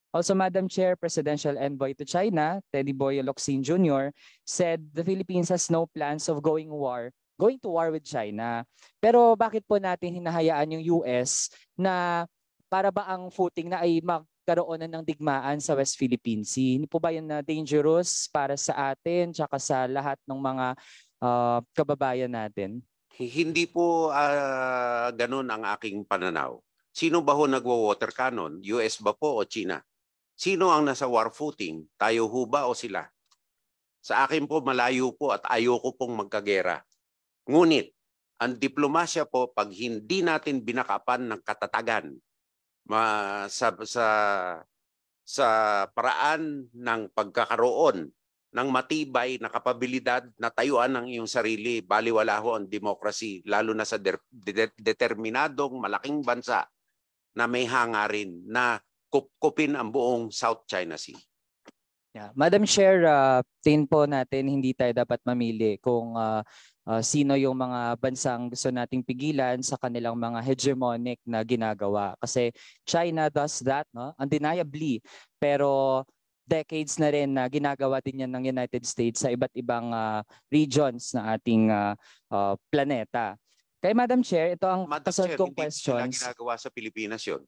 Also, Madam Chair, Presidential Envoy to China, Teddy Boy Locsin Jr., said the Philippines has no plans of going to war with China. Pero bakit po natin hinahayaan yung US na para ba ang footing na ay magkaroon na ng digmaan sa West Philippine Sea? Hindi po ba yun na dangerous para sa atin tsaka sa lahat ng mga kababayan natin? Hindi po ganun ang aking pananaw. Sino ba ho nagwa-water cannon? US ba po o China? Sino ang nasa war footing? Tayo ho ba o sila? Sa akin po malayo po at ayoko pong magkagera. Ngunit ang diplomasya po pag hindi natin binakapan ng katatagan sa paraan ng pagkakaroon ng matibay na kapabilidad na tayuan ng iyong sarili, baliwala ho ang democracy, lalo na sa determinadong malaking bansa na may hangarin na kupkupin ang buong South China Sea. Yeah. Madam Chair, tingin po natin hindi tayo dapat mamili kung sino yung mga bansang gusto nating pigilan sa kanilang mga hegemonic na ginagawa. Kasi China does that, no? Undeniably. Pero decades na rin na ginagawa din yan ng United States sa iba't ibang regions na ating planeta. Kay Madam Chair, ito ang kasunod kong questions. Hindi nila ginagawa sa Pilipinas yun.